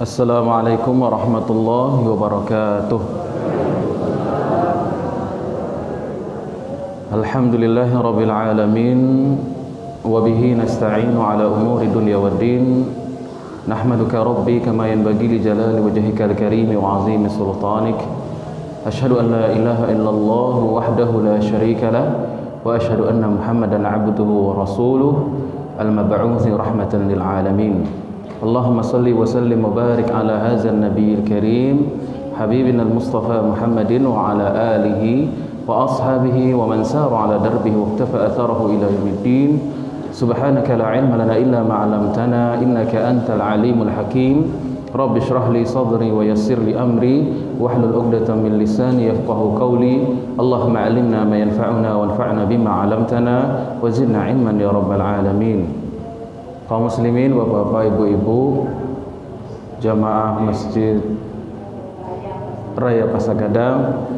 Assalamualaikum warahmatullahi wabarakatuh. Alhamdulillahi rabbil alamin, wa bihi nasta'inu ala umuri dunya waddin. Nahmaduka rabbi kama yanbaghi li jalali wajhikal karim wa 'azimi sultanik. Ashhadu an la ilaha illallah wahdahu la syarika lah, wa ashhadu anna Muhammadan 'abduhu wa rasuluh al-mab'uuts rahmatan lil alamin. Allahumma salli wa sallim wa barik ala hadzal nabiyil karim habibina al-mustafa Muhammadin wa ala alihi wa ashabihi wa man sara ala darbihi wa iktafa atharahu ila yaumiddin. Subhanaka la ilma lana illa ma 'allamtana innaka antal alimul hakim. Rabbi shrah li sadri wa yassir li amri wahlul 'uqdatam min lisani yafqahu qawli. Allahumma 'allimna ma yanfa'una wanfa'na bima 'allamtana wa zidna 'ilman ya rabbal alamin. Kaum muslimin, bapak-bapak, ibu-ibu, jamaah Masjid Raya Pasagadang,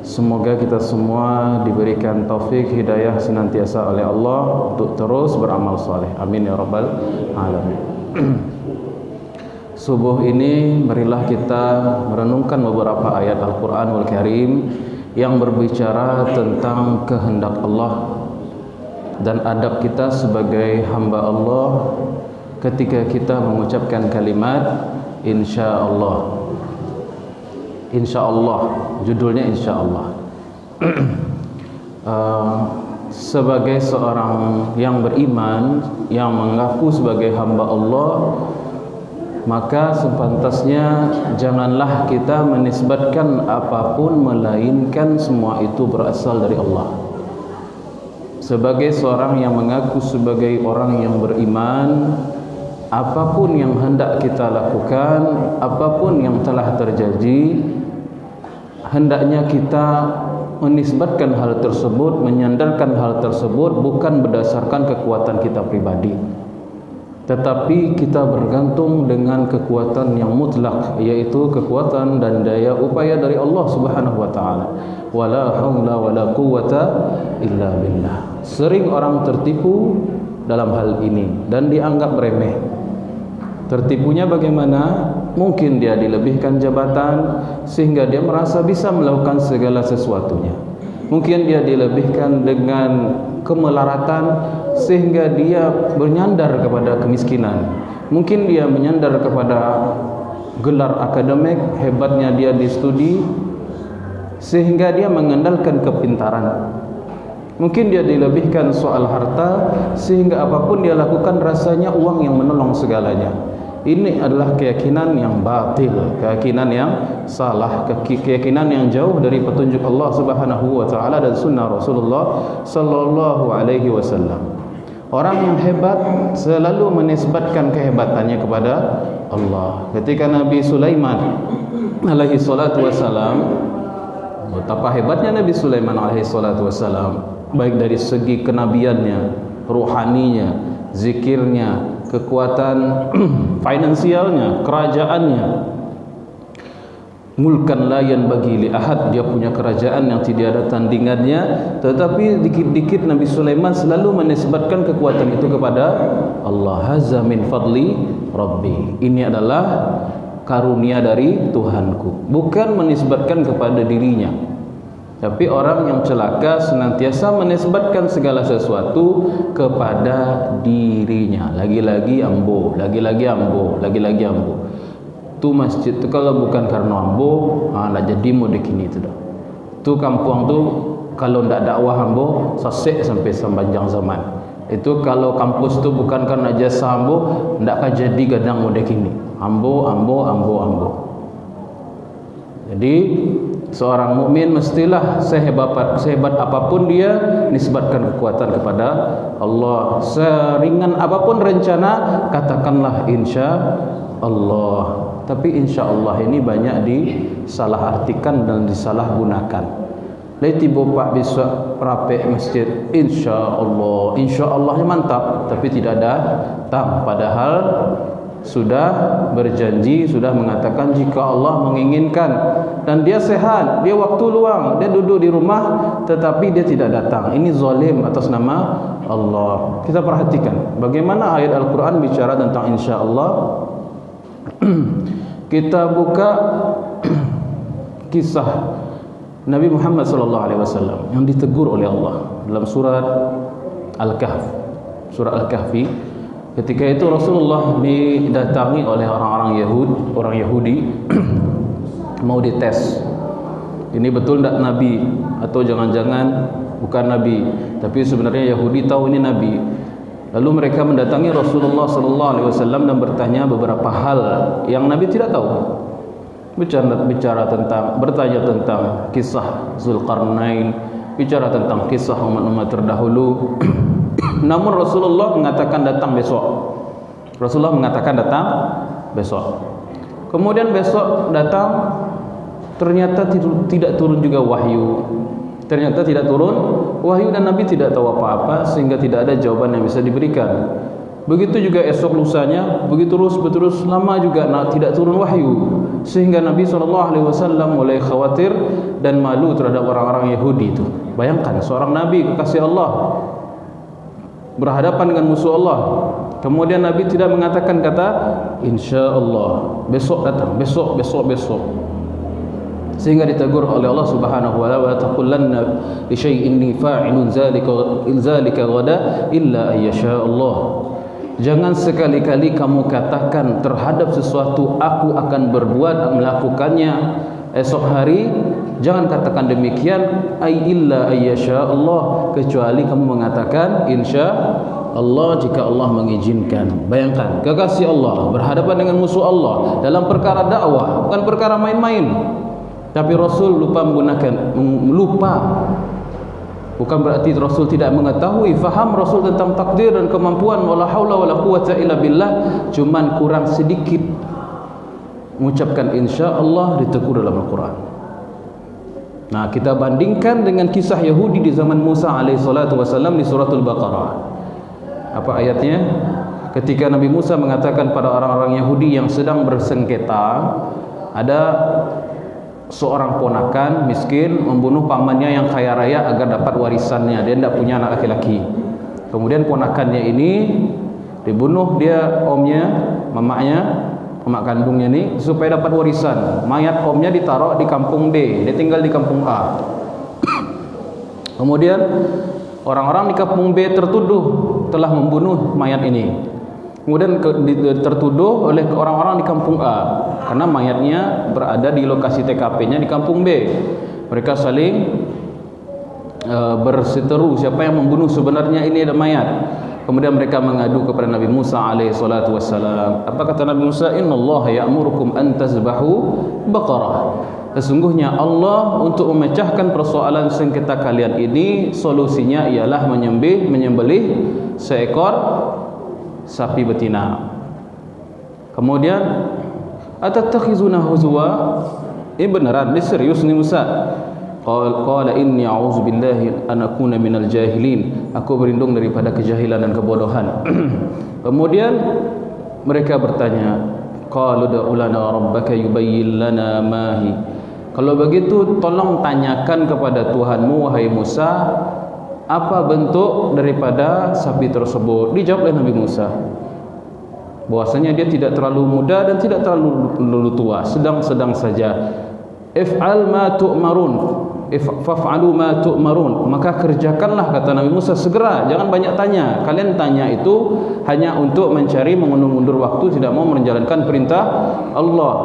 semoga kita semua diberikan taufik hidayah senantiasa oleh Allah untuk terus beramal saleh. Amin ya rabbal alamin. Subuh ini marilah kita merenungkan beberapa ayat Al-Qur'anul Karim yang berbicara tentang kehendak Allah dan adab kita sebagai hamba Allah ketika kita mengucapkan kalimat insyaallah. Insyaallah, judulnya insyaallah. Sebagai seorang yang beriman, yang mengaku sebagai hamba Allah, maka sepantasnya janganlah kita menisbatkan apapun melainkan semua itu berasal dari Allah. Sebagai seorang yang mengaku sebagai orang yang beriman, apapun yang hendak kita lakukan, apapun yang telah terjadi, hendaknya kita menisbatkan hal tersebut, menyandarkan hal tersebut bukan berdasarkan kekuatan kita pribadi, tetapi kita bergantung dengan kekuatan yang mutlak, yaitu kekuatan dan daya upaya dari Allah Subhanahu wa taala. Wala haula wala quwwata illa billah. Sering orang tertipu dalam hal ini dan dianggap remeh. Tertipunya bagaimana? Mungkin dia dilebihkan jabatan sehingga dia merasa bisa melakukan segala sesuatunya. Mungkin dia dilebihkan dengan kemelaratan sehingga dia bernyandar kepada kemiskinan. Mungkin dia menyandar kepada gelar akademik, hebatnya dia di studi sehingga dia mengandalkan kepintaran. Mungkin dia dilebihkan soal harta sehingga apapun dia lakukan rasanya uang yang menolong segalanya. Ini adalah keyakinan yang batil, keyakinan yang salah, keyakinan yang jauh dari petunjuk Allah Subhanahu wa taala dan sunnah Rasulullah sallallahu alaihi wasallam. Orang yang hebat selalu menisbatkan kehebatannya kepada Allah. Ketika Nabi Sulaiman alaihi salatu wasalam, betapa hebatnya Nabi Sulaiman alaihi salatu wasalam, baik dari segi kenabiannya, ruhaninya, zikirnya, kekuatan finansialnya, kerajaannya. Mulkan la yanbaghi li ahad, dia punya kerajaan yang tidak ada tandingannya, tetapi dikit-dikit Nabi Sulaiman selalu menisbatkan kekuatan itu kepada Allah. Hazza min fadli rabbi, ini adalah karunia dari Tuhanku, bukan menisbatkan kepada dirinya. Tapi orang yang celaka senantiasa menisbatkan segala sesuatu kepada dirinya. Lagi-lagi ambo, lagi-lagi ambo, lagi-lagi ambo. Tu masjid tu kalau bukan karena ambo, nak jadi mau dikini tu dah. Tu kampung tu kalau ndak dakwah ambo, sesek sampai sepanjang zaman. Itu kalau kampus tu bukan karena jasa ambo, ndak akan jadi gadang mau dikini. Ambo, ambo, ambo, ambo. Jadi seorang mukmin mestilah sehebat apapun dia nisbatkan kekuatan kepada Allah. Seringan apapun rencana, katakanlah insya Allah. Tapi insya Allah ini banyak disalahartikan dan disalahgunakan. Leti bopak besok rapek masjid, insya Allahnya mantap, tapi tidak ada tam. Padahal sudah berjanji, sudah mengatakan jika Allah menginginkan dan dia sehat, dia waktu luang, dia duduk di rumah tetapi dia tidak datang. Ini zalim atas nama Allah. Kita perhatikan bagaimana ayat Al-Quran bicara tentang insya Allah. kita buka kisah Nabi Muhammad SAW yang ditegur oleh Allah dalam surat Al-Kahf, surah Al-Kahfi. Ketika itu Rasulullah didatangi oleh orang Yahudi mau dites, ini betul tidak Nabi atau jangan-jangan bukan Nabi, tapi sebenarnya Yahudi tahu ini Nabi. Lalu mereka mendatangi Rasulullah SAW dan bertanya beberapa hal yang Nabi tidak tahu. Bertanya tentang kisah Zulkarnain, bicara tentang kisah umat-umat terdahulu. Namun Rasulullah mengatakan datang besok. Rasulullah mengatakan datang besok. Kemudian besok datang, ternyata tidak turun juga wahyu. Ternyata tidak turun wahyu dan Nabi tidak tahu apa-apa, sehingga tidak ada jawaban yang bisa diberikan. Begitu juga esok lusanya, begitu terus lama juga tidak turun wahyu, sehingga Nabi SAW mulai khawatir dan malu terhadap orang-orang Yahudi itu. Bayangkan seorang Nabi kekasih Allah berhadapan dengan musuh Allah, kemudian Nabi tidak mengatakan kata insyaallah, besok datang, besok, sehingga ditegur oleh Allah Subhanahu wa ta'ala, taqullanna li syai'in fa'ilun zalika ghada illa ayyasha Allah. Jangan sekali-kali kamu katakan terhadap sesuatu aku akan berbuat melakukannya esok hari. Jangan katakan demikian, ai illa ayyasha Allah, kecuali kamu mengatakan insya Allah jika Allah mengizinkan. Bayangkan kekasih Allah berhadapan dengan musuh Allah dalam perkara dakwah, bukan perkara main-main. Tapi Rasul lupa. Bukan berarti Rasul tidak mengetahui, faham Rasul tentang takdir dan kemampuan, wala haula wala quwata illa billah, cuman kurang sedikit mengucapkan insya-Allah ditegur dalam Al-Quran. Nah, kita bandingkan dengan kisah Yahudi di zaman Musa alaihissalatu wassalam di suratul Baqarah. Apa ayatnya? Ketika Nabi Musa mengatakan pada orang-orang Yahudi yang sedang bersengketa, ada seorang ponakan miskin membunuh pamannya yang kaya raya agar dapat warisannya. Dia tidak punya anak laki-laki. Kemudian ponakannya ini dibunuh, dia omnya, mamak kandungnya ini, supaya dapat warisan. Mayat omnya ditaruh di kampung D, dia tinggal di kampung A. Kemudian orang-orang di kampung B tertuduh telah membunuh mayat ini. Kemudian tertuduh oleh orang-orang di kampung A karena mayatnya berada di lokasi TKP-nya di kampung B. Mereka saling berseteru siapa yang membunuh sebenarnya, ini ada mayat. Kemudian mereka mengadu kepada Nabi Musa alaihissalatu wassalam. Apa kata Nabi Musa? Innallaha ya'murukum an tazbahu baqarah. Sesungguhnya Allah untuk memecahkan persoalan sengketa kalian ini, solusinya ialah menyembelih seekor sapi betina. Kemudian atattakhizuna huzwa, ini beneran, ini serius nih Musa. Qala inni a'udzu billahi an akuna minal jahilin, aku berlindung daripada kejahilan dan kebodohan. Kemudian mereka bertanya, qalu da'u lana rabbaka yubayyin lana ma hi. Kalau begitu tolong tanyakan kepada Tuhanmu wahai Musa, apa bentuk daripada sapi tersebut? Dijawab oleh Nabi Musa bahwasanya dia tidak terlalu muda dan tidak terlalu tua, sedang-sedang saja. If'al ma tu'marun, faf'alu ma tu'marun, maka kerjakanlah, kata Nabi Musa, segera, jangan banyak tanya. Kalian tanya itu hanya untuk mencari mengundur-undur waktu, tidak mau menjalankan perintah Allah.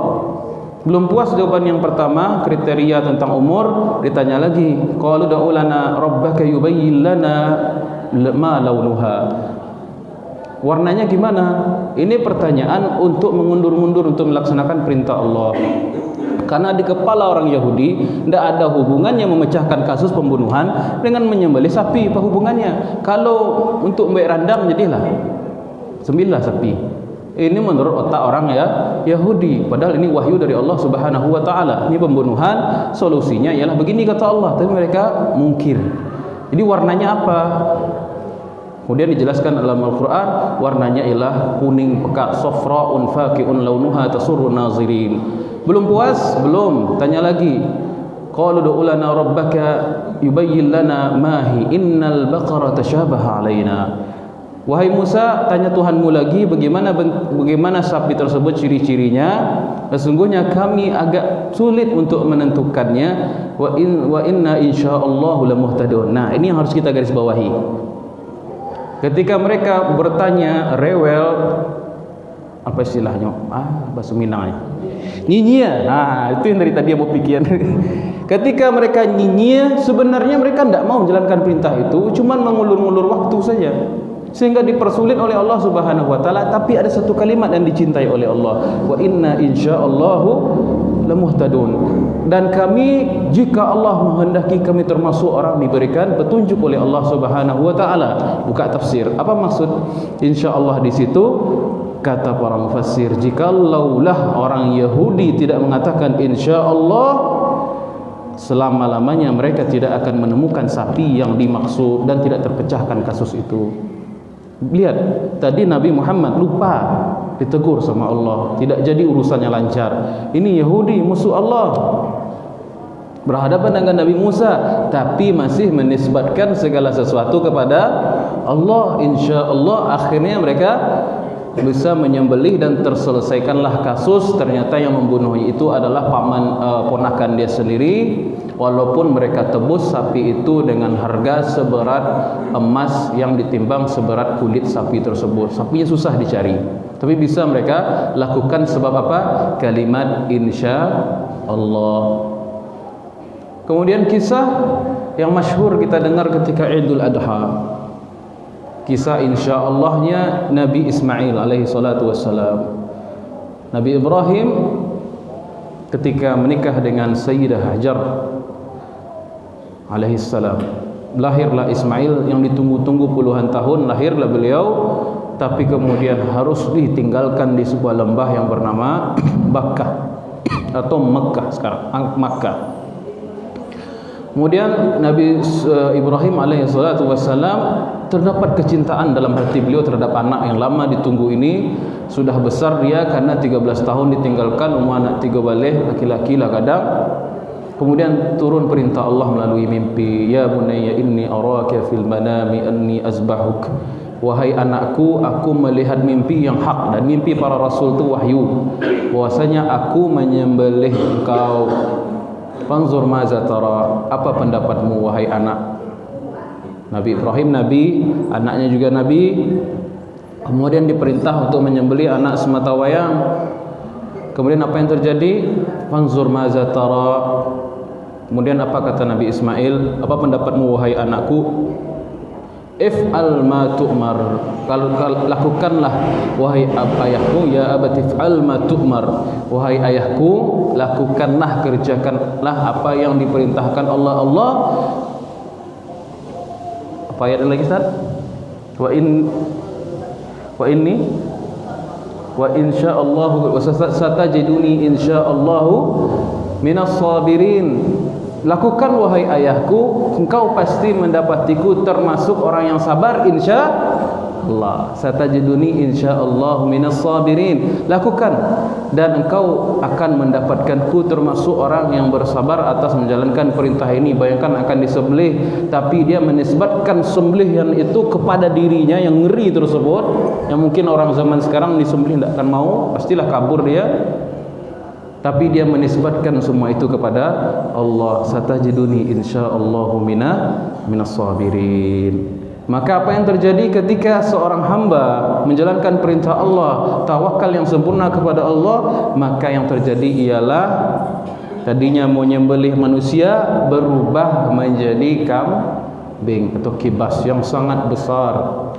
Belum puas jawaban yang pertama, kriteria tentang umur, ditanya lagi, qalu da'u lana rabbaka yubayyin lana ma launuha, warnanya gimana? Ini pertanyaan untuk mengundur-mundur untuk melaksanakan perintah Allah. Karena di kepala orang Yahudi tidak ada hubungannya memecahkan kasus pembunuhan dengan menyembelih sapi. Apa hubungannya? Kalau untuk mbak randang, jadilah sembelihlah sapi. Ini menurut otak orang Yahudi. Padahal ini wahyu dari Allah Subhanahu wa ta'ala. Ini pembunuhan, solusinya ialah begini kata Allah. Tapi mereka mungkir. Jadi warnanya apa? Kemudian dijelaskan dalam Al-Quran, warnanya ialah kuning pekat, safra'un faqi'un launuha tasurru nazirin. Belum puas? Belum. Tanya lagi. Qalu du'u lana rabbaka yubayyin lana ma hi innal baqara tashabaha alaina. Wahai Musa, tanya Tuhanmu lagi bagaimana sapi tersebut ciri-cirinya. Sesungguhnya kami agak sulit untuk menentukannya. Wa inna insyaallahu lamuhtadun. Nah, ini yang harus kita garis bawahi. Ketika mereka bertanya rewel, apa istilahnya? Bahasa Minangnya. Nyinyir. Itu yang dari tadi mau pikiran. Ketika mereka nyinyir, sebenarnya mereka tidak mau menjalankan perintah itu, cuma mengulur-ulur waktu saja, sehingga dipersulit oleh Allah Subhanahu wa taala. Tapi ada satu kalimat yang dicintai oleh Allah, wa inna insyaallahu lamuhtadun. Dan kami, jika Allah menghendaki, kami termasuk orang diberikan petunjuk oleh Allah Subhanahu wa taala. Buka tafsir. Apa maksud insyaallah di situ? Kata para mufassir, jikalaulah orang Yahudi tidak mengatakan insyaallah, selama-lamanya mereka tidak akan menemukan sapi yang dimaksud dan tidak terpecahkan kasus itu. Lihat, tadi Nabi Muhammad lupa ditegur sama Allah, tidak jadi urusannya lancar. Ini Yahudi musuh Allah, berhadapan dengan Nabi Musa, tapi masih menisbatkan segala sesuatu kepada Allah. InsyaAllah akhirnya mereka bisa menyembelih dan terselesaikanlah kasus. Ternyata yang membunuhnya itu adalah ponakan dia sendiri, walaupun mereka tebus sapi itu dengan harga seberat emas yang ditimbang seberat kulit sapi tersebut. Sapinya susah dicari, tapi bisa mereka lakukan sebab apa? Kalimat insya Allah. Kemudian kisah yang masyhur kita dengar ketika Idul Adha, kisah insya'Allahnya Nabi Ismail alaihi salatu wassalam. Nabi Ibrahim ketika menikah dengan Sayyidah Hajar alaihi salam, lahirlah Ismail yang ditunggu-tunggu puluhan tahun. Lahirlah beliau, tapi kemudian harus ditinggalkan di sebuah lembah yang bernama Bakkah atau Mekkah sekarang, Makkah. Kemudian Nabi Ibrahim alaihissalatu wassalam terdapat kecintaan dalam hati beliau terhadap anak yang lama ditunggu ini. Sudah besar dia, karena 13 tahun ditinggalkan, umur anak 3 balik, laki-laki lah kadang. Kemudian turun perintah Allah melalui mimpi, ya bunayya inni araka fil manami anni azbahuk. Wahai anakku, aku melihat mimpi yang hak, dan mimpi para rasul itu wahyu, bahwasanya aku menyembelih engkau. Fanzur maza tara, apa pendapatmu wahai anak? Nabi Ibrahim nabi, anaknya juga nabi. Kemudian diperintah untuk menyembelih anak sematawayang. Kemudian apa yang terjadi? Fanzur maza tara. Kemudian apa kata Nabi Ismail? Apa pendapatmu wahai anakku? If'al ma tu'mar, kalau lakukanlah wahai ayahku, ya abati if'al ma tu'mar, wahai ayahku, lakukanlah, kerjakanlah apa yang diperintahkan Allah. Apa ayat lagi Ustaz? Wa insyaallahu satajiduni insyaallahu minas sabirin. Lakukan wahai ayahku, engkau pasti mendapatiku termasuk orang yang sabar insyaallah. Satajiduni insyaallah minas sabirin. Lakukan dan engkau akan mendapatkanku termasuk orang yang bersabar atas menjalankan perintah ini. Bayangkan akan disembelih, tapi dia menisbatkan sembelihan itu kepada dirinya yang ngeri tersebut, yang mungkin orang zaman sekarang disembelih tidak akan mau, pastilah kabur dia. Tapi dia menisbatkan semua itu kepada Allah. Satajiduni insyaallahu minas sabirin. Maka apa yang terjadi ketika seorang hamba menjalankan perintah Allah, tawakal yang sempurna kepada Allah, maka yang terjadi ialah tadinya mau nyembelih manusia berubah menjadi kambing atau kibas yang sangat besar.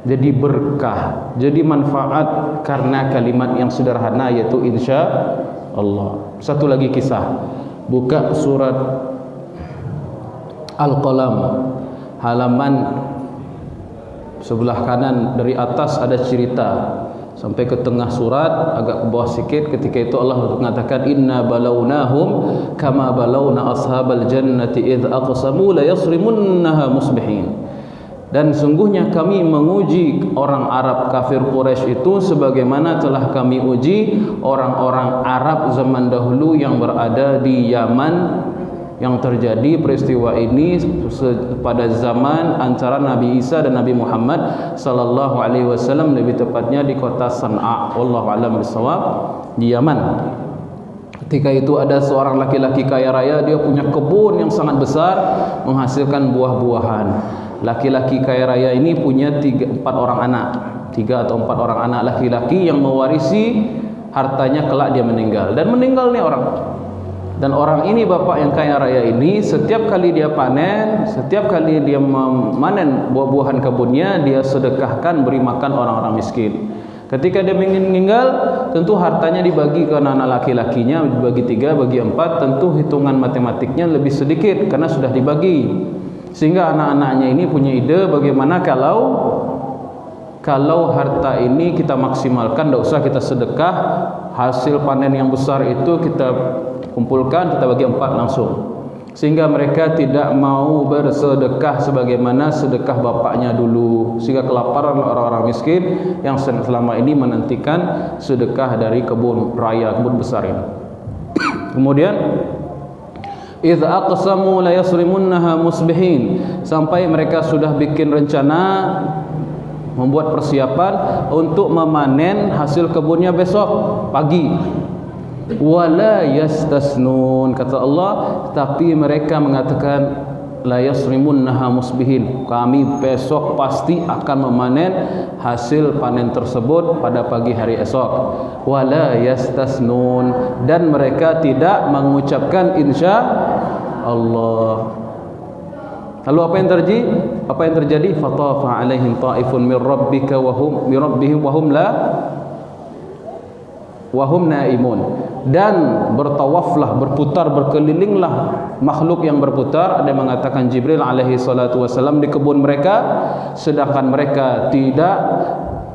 Jadi berkah, jadi manfaat karena kalimat yang sederhana, yaitu insyaallah. Satu lagi kisah, buka surat Al-Qalam halaman sebelah kanan dari atas, ada cerita sampai ke tengah surat, agak ke bawah sikit. Ketika itu Allah mengatakan, inna balawnahum kama balawna ashabal jannati idh aqsamu la yasrimunnaha musbihin. Dan sungguhnya kami menguji orang Arab kafir Quraisy itu sebagaimana telah kami uji orang-orang Arab zaman dahulu yang berada di Yaman yang terjadi peristiwa ini pada zaman antara Nabi Isa dan Nabi Muhammad sallallahu alaihi wasallam, lebih tepatnya di kota San'a, wallahu a'lam bishawab, di Yaman. Ketika itu ada seorang laki-laki kaya raya, dia punya kebun yang sangat besar menghasilkan buah-buahan. Laki-laki kaya raya ini punya 3 atau 4 orang anak laki-laki yang mewarisi hartanya kelak dia meninggal. Dan meninggal nih orang. Dan orang ini, bapak yang kaya raya ini, setiap kali dia panen, setiap kali dia memanen buah-buahan kebunnya, dia sedekahkan, beri makan orang-orang miskin. Ketika dia meninggal, tentu hartanya dibagi ke anak laki-lakinya, dibagi 3, bagi 4, tentu hitungan matematiknya lebih sedikit karena sudah dibagi. Sehingga anak-anaknya ini punya ide bagaimana kalau harta ini kita maksimalkan, tidak usah kita sedekah, hasil panen yang besar itu kita kumpulkan, kita bagi 4 langsung. Sehingga mereka tidak mau bersedekah sebagaimana sedekah bapaknya dulu, sehingga kelaparan orang-orang miskin yang selama ini menantikan sedekah dari kebun raya, kebun besar ini. Kemudian idza aqsamu la yasrimunnaha musbihin, sampai mereka sudah bikin rencana, membuat persiapan untuk memanen hasil kebunnya besok pagi. Wala yastasnun, kata Allah, tapi mereka mengatakan la yasrimunnaha musbihin, kami besok pasti akan memanen hasil panen tersebut pada pagi hari esok. Wala yastasnun, dan mereka tidak mengucapkan insya Allah. Lalu apa yang terjadi? Fatafa alaihim ta'ifun min rabbika wa rabbihim wa hum naimun. Dan bertawaflah, berputar, berkelilinglah makhluk yang berputar. Ada yang mengatakan Jibril alaihi salatu wasallam di kebun mereka, sedangkan mereka tidak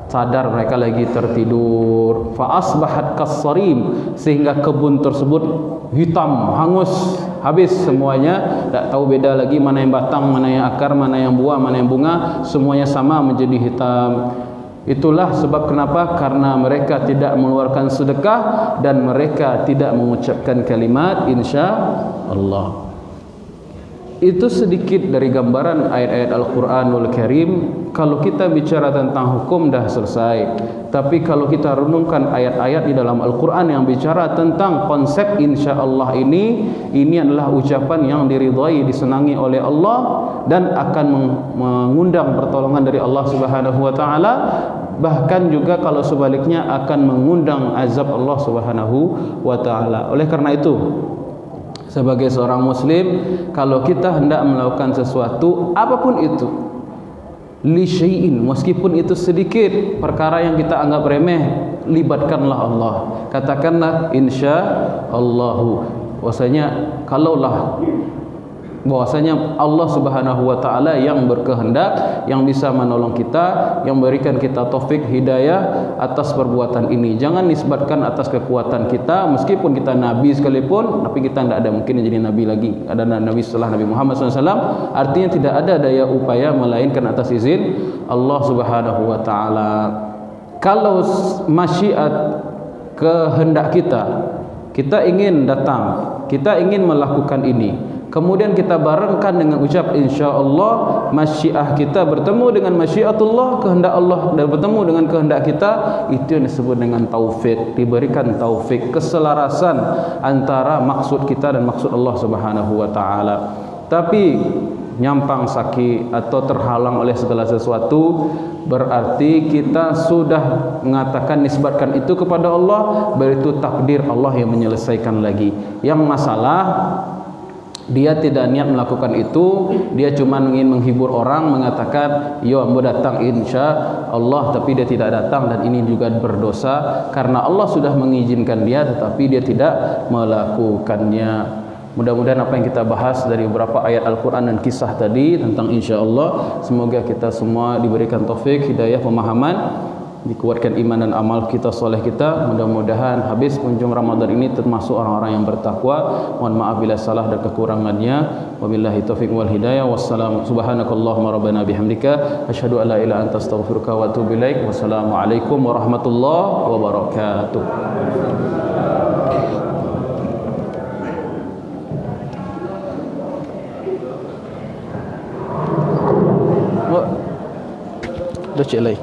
sadar, mereka lagi tertidur. Fa asbahat kassarim, sehingga kebun tersebut hitam, hangus, habis semuanya, tak tahu beda lagi mana yang batang, mana yang akar, mana yang buah, mana yang bunga, semuanya sama menjadi hitam. Itulah sebab kenapa, karena mereka tidak mengeluarkan sedekah dan mereka tidak mengucapkan kalimat insya Allah. Itu sedikit dari gambaran ayat-ayat Al-Quranul Karim. Kalau kita bicara tentang hukum dah selesai, tapi kalau kita renungkan ayat-ayat di dalam Al-Quran yang bicara tentang konsep insya Allah ini adalah ucapan yang diridhai, disenangi oleh Allah, dan akan mengundang pertolongan dari Allah Subhanahu wa taala. Bahkan juga kalau sebaliknya akan mengundang azab Allah Subhanahu wa taala. Oleh karena itu, sebagai seorang muslim, kalau kita hendak melakukan sesuatu apapun itu, li syai'in, meskipun itu sedikit perkara yang kita anggap remeh, libatkanlah Allah. Katakanlah insya Allahu, bahwasanya Allah Subhanahu wa taala yang berkehendak, yang bisa menolong kita, yang memberikan kita taufik hidayah atas perbuatan ini. Jangan nisbatkan atas kekuatan kita, meskipun kita nabi sekalipun, tapi kita tidak ada mungkin jadi nabi lagi. Ada nabi setelah Nabi Muhammad SAW, artinya tidak ada daya upaya melainkan atas izin Allah Subhanahu wa taala. Kalau masyiat, kehendak kita ingin datang, kita ingin melakukan ini, kemudian kita barengkan dengan ucap insyaAllah, masyiah kita bertemu dengan masyiatullah, kehendak Allah, dan bertemu dengan kehendak kita, itu yang disebut dengan taufik. Diberikan taufik, keselarasan antara maksud kita dan maksud Allah Subhanahu wa ta'ala. Tapi nyampang sakit atau terhalang oleh segala sesuatu, berarti kita sudah mengatakan, nisbatkan itu kepada Allah, berarti takdir Allah yang menyelesaikan lagi. Yang masalah, dia tidak niat melakukan itu, dia cuma ingin menghibur orang, mengatakan yo ambo datang insya Allah, tapi dia tidak datang, dan ini juga berdosa karena Allah sudah mengizinkan dia tetapi dia tidak melakukannya. Mudah-mudahan apa yang kita bahas dari beberapa ayat Al-Quran dan kisah tadi tentang insya Allah, semoga kita semua diberikan taufik, hidayah, pemahaman, dikuatkan iman dan amal kita soleh kita. Mudah-mudahan habis penghujung Ramadan ini termasuk orang-orang yang bertakwa. Mohon maaf bila salah dan kekurangannya. Wabillahi taufiq wal hidayah. Wassalamu subhanakallahumma rabbana bihamdika asyhadu an la ilaha illa anta astaghfiruka wa atubu ilaik. Wassalamualaikum warahmatullahi wabarakatuh. dah cek lain.